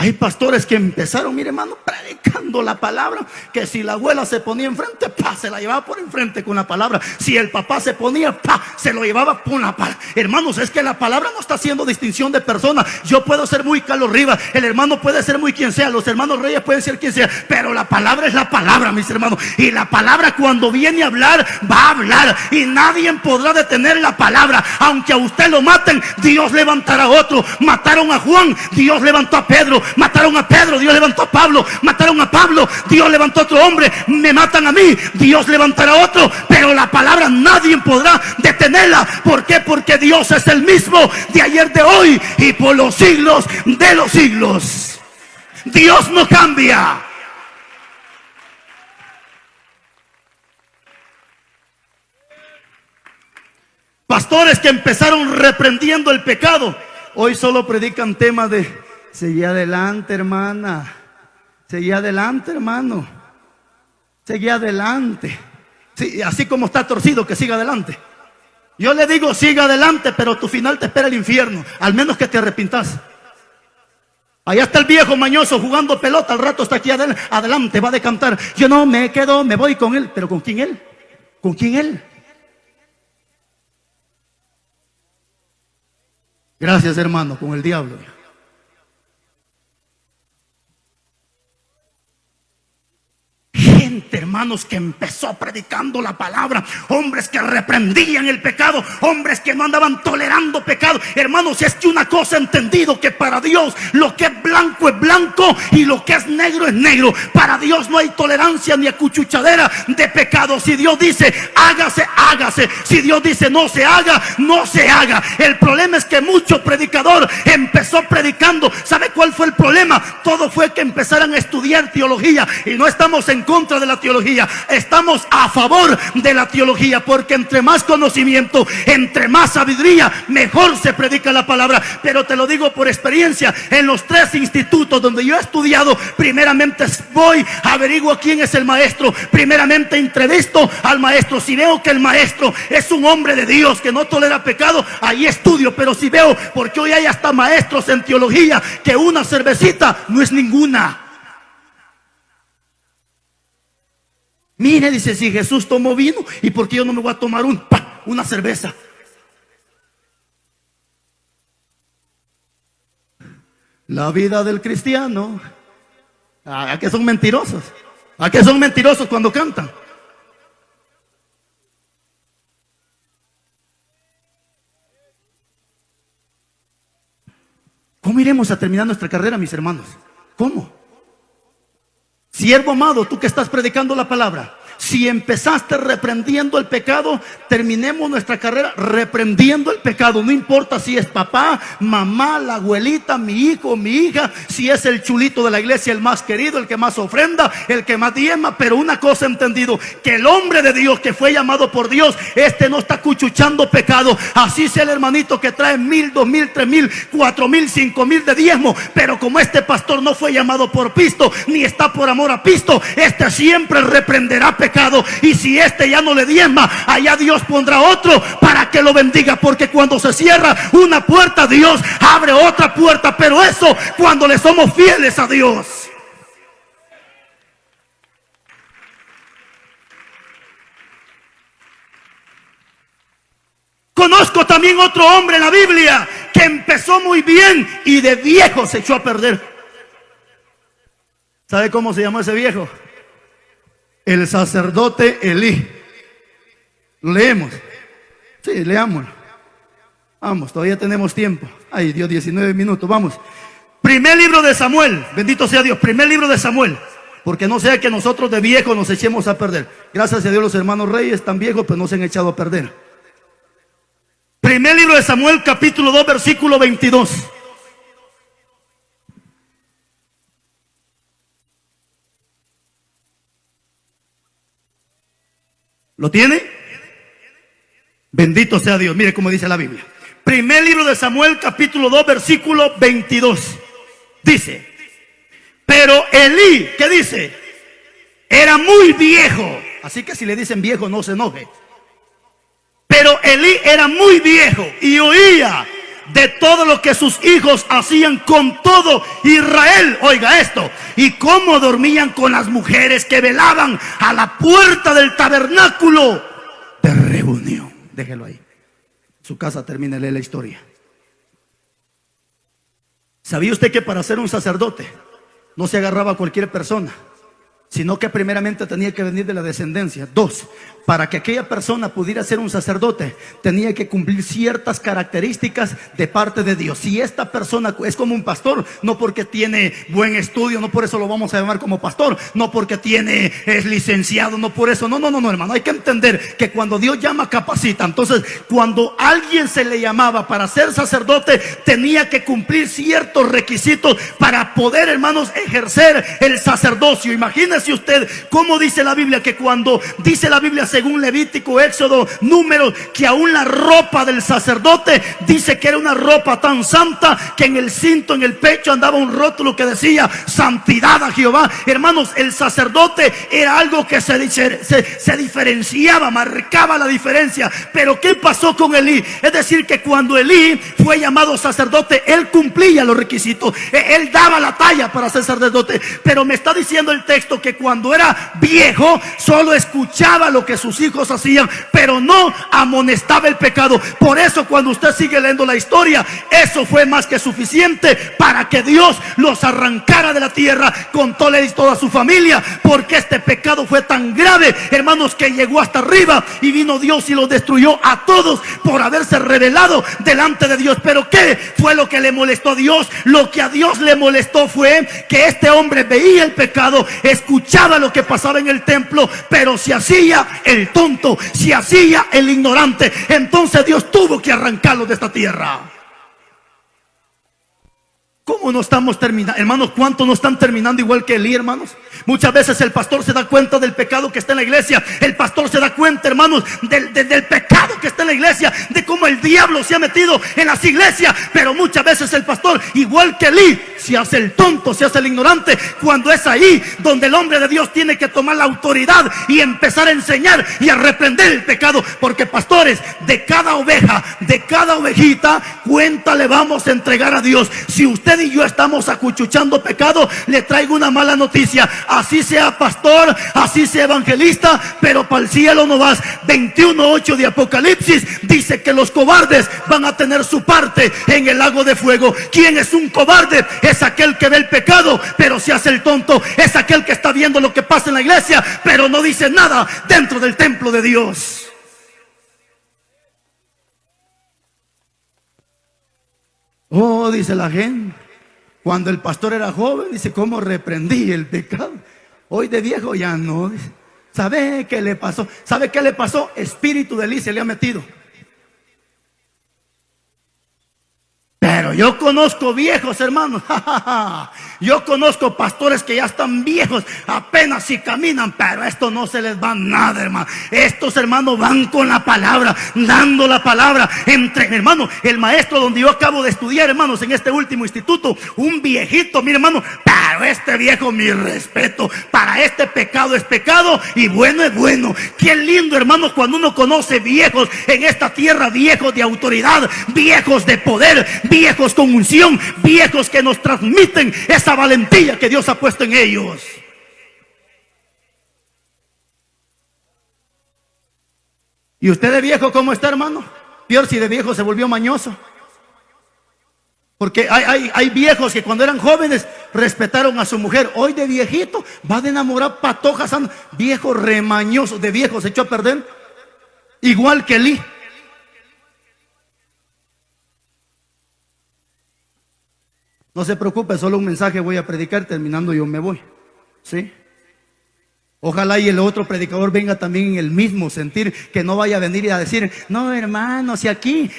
Hay pastores que empezaron, mire hermano, predicando la palabra, que si la abuela se ponía enfrente, se la llevaba por enfrente con la palabra. Si el papá se ponía, se lo llevaba con la palabra. Hermanos, es que la palabra no está haciendo distinción de personas. Yo puedo ser muy Carlos Rivas, el hermano puede ser muy quien sea, los hermanos Reyes pueden ser quien sea, pero la palabra es la palabra, mis hermanos. Y la palabra cuando viene a hablar, va a hablar, y nadie podrá detener la palabra. Aunque a usted lo maten, Dios levantará a otro. Mataron a Juan, Dios levantó a Pedro. Mataron a Pedro, Dios levantó a Pablo. Mataron a Pablo, Dios levantó a otro hombre. Me matan a mí, Dios levantará a otro. Pero la palabra nadie podrá detenerla. ¿Por qué? Porque Dios es el mismo de ayer, de hoy y por los siglos de los siglos. Dios no cambia. Pastores que empezaron reprendiendo el pecado, hoy solo predican temas de seguí adelante, hermana. Seguí adelante, hermano. Seguí adelante. Sí, así como está torcido, que siga adelante. Yo le digo, siga adelante, pero tu final te espera el infierno. Al menos que te arrepintas. Allá está el viejo mañoso jugando pelota. Al rato está aquí adelante, va a decantar. Yo no me quedo, me voy con él. ¿Pero con quién él? ¿Con quién él? Gracias, hermano, con el diablo. Gente, hermanos, que empezó predicando la palabra, hombres que reprendían el pecado, hombres que no andaban tolerando pecado. Hermanos, es que una cosa he entendido, que para Dios lo que es blanco y lo que es negro. Para Dios no hay tolerancia ni acuchuchadera de pecado. Si Dios dice hágase, hágase. Si Dios dice no se haga, no se haga. El problema es que mucho predicador empezó predicando. ¿Sabe cuál fue el problema? Todo fue que empezaran a estudiar teología. Y no estamos en contra de la teología, estamos a favor de la teología, porque entre más conocimiento, entre más sabiduría, mejor se predica la palabra. Pero te lo digo por experiencia, en los 3 institutos donde yo he estudiado, primeramente voy, averiguo quién es el maestro, primeramente entrevisto al maestro. Si veo que el maestro es un hombre de Dios que no tolera pecado, ahí estudio. Pero si veo, porque hoy hay hasta maestros en teología, que una cervecita no es ninguna. Mire, dice, si Jesús tomó vino, ¿y por qué yo no me voy a tomar una cerveza? La vida del cristiano. ¿A qué son mentirosos? ¿A qué son mentirosos cuando cantan? ¿Cómo iremos a terminar nuestra carrera, mis hermanos? ¿Cómo? Siervo amado, tú que estás predicando la palabra, si empezaste reprendiendo el pecado, terminemos nuestra carrera reprendiendo el pecado. No importa si es papá, mamá, la abuelita, mi hijo, mi hija, si es el chulito de la iglesia, el más querido, el que más ofrenda, el que más diezma. Pero una cosa he entendido, que el hombre de Dios que fue llamado por Dios, no está cuchuchando pecado. Así sea el hermanito que trae 1,000, 2,000, 3,000, 4,000, 5,000 de diezmo, pero como este pastor no fue llamado por pisto, ni está por amor a pisto, siempre reprenderá pecado. Y si ya no le diezma, allá Dios pondrá otro para que lo bendiga. Porque cuando se cierra una puerta, Dios abre otra puerta. Pero eso cuando le somos fieles a Dios. Conozco también otro hombre en la Biblia que empezó muy bien y de viejo se echó a perder. ¿Sabe cómo se llamó ese viejo? El sacerdote Elí. ¿Lo leemos? Sí, leámoslo. Vamos, todavía tenemos tiempo. Ay, Dios, 19 minutos, vamos. Primer libro de Samuel, bendito sea Dios. Primer libro de Samuel. Porque no sea que nosotros de viejos nos echemos a perder. Gracias a Dios los hermanos reyes están viejos, pero no se han echado a perder. Primer libro de Samuel, capítulo 2, versículo 22. ¿Lo tiene? Bendito sea Dios. Mire cómo dice la Biblia. Primer libro de Samuel, capítulo 2, versículo 22. Dice: pero Elí, ¿qué dice? Era muy viejo. Así que si le dicen viejo, no se enoje. Pero Elí era muy viejo y oía de todo lo que sus hijos hacían con todo Israel. Oiga esto. Y cómo dormían con las mujeres que velaban a la puerta del tabernáculo de reunión. Déjelo ahí. Su casa termina, lee la historia. ¿Sabía usted que para ser un sacerdote no se agarraba a cualquier persona, sino que primeramente tenía que venir de la descendencia? Dos, para que aquella persona pudiera ser un sacerdote, tenía que cumplir ciertas características de parte de Dios. Si esta persona es como un pastor, no porque tiene buen estudio, no por eso lo vamos a llamar como pastor, no porque es licenciado, no por eso, no, hermano. Hay que entender que cuando Dios llama, capacita. Entonces, cuando alguien se le llamaba para ser sacerdote, tenía que cumplir ciertos requisitos para poder, hermanos, ejercer el sacerdocio. Imagínese usted cómo dice la Biblia, que cuando dice la Biblia, según Levítico, Éxodo, Números, que aún la ropa del sacerdote dice que era una ropa tan santa que en el cinto, en el pecho andaba un rótulo que decía santidad a Jehová. Hermanos, el sacerdote era algo que se diferenciaba, marcaba la diferencia. Pero ¿qué pasó con Elí? Es decir, que cuando Elí fue llamado sacerdote, él cumplía los requisitos, él daba la talla para ser sacerdote. Pero me está diciendo el texto que cuando era viejo solo escuchaba lo que sus hijos hacían, pero no amonestaba el pecado. Por eso cuando usted sigue leyendo la historia, eso fue más que suficiente para que Dios los arrancara de la tierra con toda su familia, porque este pecado fue tan grave, hermanos, que llegó hasta arriba y vino Dios y los destruyó a todos por haberse rebelado delante de Dios. Pero ¿qué fue lo que le molestó a Dios? Lo que a Dios le molestó fue que este hombre veía el pecado, escuchaba lo que pasaba en el templo, pero se hacía el tonto, se hacía el ignorante. Entonces Dios tuvo que arrancarlo de esta tierra. ¿Cómo no estamos terminando, hermanos? ¿Cuántos no están terminando igual que Elí, hermanos? Muchas veces el pastor se da cuenta del pecado que está en la iglesia. El pastor se da cuenta, hermanos, del pecado que está en la iglesia, de cómo el diablo se ha metido en las iglesias. Pero muchas veces el pastor, igual que Elí, se hace el tonto, se hace el ignorante, cuando es ahí donde el hombre de Dios tiene que tomar la autoridad y empezar a enseñar y a reprender el pecado. Porque, pastores, de cada oveja, de cada ovejita, cuenta le vamos a entregar a Dios. Si usted y yo estamos acuchuchando pecado, le traigo una mala noticia. Así sea pastor, así sea evangelista, pero para el cielo no vas. 21:8 de Apocalipsis dice que los cobardes van a tener su parte en el lago de fuego. ¿Quién es un cobarde? Es aquel que ve el pecado pero se hace el tonto. Es aquel que está viendo lo que pasa en la iglesia pero no dice nada dentro del templo de Dios. Oh, dice la gente, cuando el pastor era joven, dice, cómo reprendí el pecado. Hoy de viejo ya no. ¿Sabe qué le pasó? ¿Sabe qué le pasó? Espíritu de Elí se le ha metido. Pero yo conozco viejos, hermanos. Yo conozco pastores que ya están viejos, apenas si caminan, pero a esto no se les va nada, hermano. Estos hermanos van con la palabra, dando la palabra. Hermano, el maestro donde yo acabo de estudiar, hermanos, en este último instituto, un viejito, mire, hermano, pero este viejo, mi respeto. Para este pecado es pecado y bueno es bueno. Qué lindo, hermanos, cuando uno conoce viejos en esta tierra, viejos de autoridad, viejos de poder, viejos con unción, viejos que nos transmiten esa valentía que Dios ha puesto en ellos. ¿Y usted de viejo cómo está, hermano? Peor si de viejo se volvió mañoso. Porque hay viejos que cuando eran jóvenes respetaron a su mujer. Hoy de viejito va de enamorar patojas, viejo remañoso. De viejo se echó a perder. Igual que Elí. No se preocupe, solo un mensaje voy a predicar, terminando yo me voy. ¿Sí? Ojalá y el otro predicador venga también en el mismo sentir, que no vaya a venir y a decir, no, hermano, si aquí,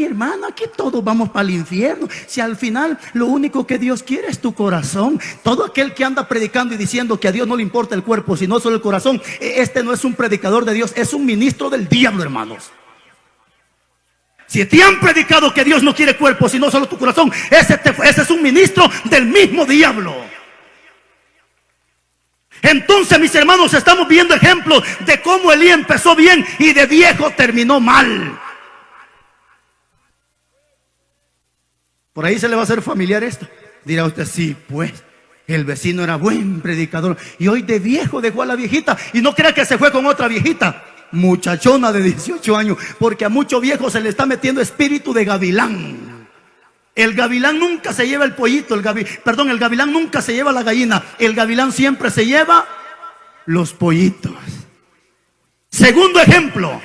hermano, aquí todos vamos para el infierno. Si al final lo único que Dios quiere es tu corazón. Todo aquel que anda predicando y diciendo que a Dios no le importa el cuerpo, sino solo el corazón, este no es un predicador de Dios, es un ministro del diablo, hermanos. Si te han predicado que Dios no quiere cuerpo, sino solo tu corazón, ese es un ministro del mismo diablo. Entonces, mis hermanos, estamos viendo ejemplos de cómo Elí empezó bien y de viejo terminó mal. Por ahí se le va a hacer familiar esto. Dirá usted, sí, pues el vecino era buen predicador y hoy de viejo dejó a la viejita. Y no crea que se fue con otra viejita, muchachona de 18 años, porque a muchos viejos se le está metiendo espíritu de gavilán. El gavilán nunca se lleva el pollito, el gavilán nunca se lleva la gallina. El gavilán siempre se lleva los pollitos. Segundo ejemplo,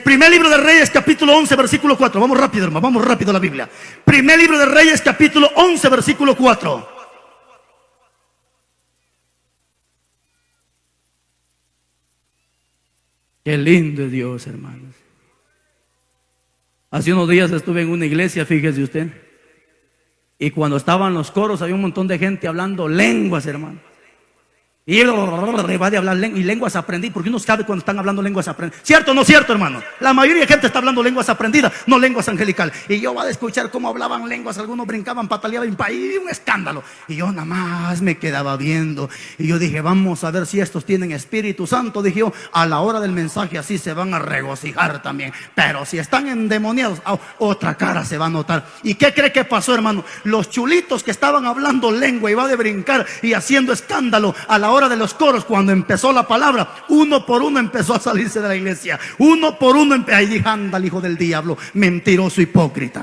primer libro de Reyes, capítulo 11, versículo 4. Vamos rápido, hermano, vamos rápido a la Biblia. Primer libro de Reyes, capítulo 11, versículo 4. Qué lindo es Dios, hermanos. Hace unos días estuve en una iglesia, fíjese usted, y cuando estaban los coros había un montón de gente hablando lenguas, hermano. Y va de hablar lenguas aprendí, porque uno sabe cuando están hablando lenguas aprendidas. ¿Cierto o no cierto, hermano? La mayoría de gente está hablando lenguas aprendidas, no lenguas angelicales. Y yo iba a escuchar cómo hablaban lenguas, algunos brincaban, pataleaban, y un escándalo. Y yo nada más me quedaba viendo. Y yo dije, vamos a ver si estos tienen Espíritu Santo. Dije yo, a la hora del mensaje así se van a regocijar también. Pero si están endemoniados, otra cara se va a notar. ¿Y qué cree que pasó, hermano? Los chulitos que estaban hablando lengua y va de brincar y haciendo escándalo, a la hora de los coros, cuando empezó la palabra, uno por uno empezó a salirse de la iglesia. Uno por uno, ahí dije, anda el hijo del diablo, mentiroso, hipócrita.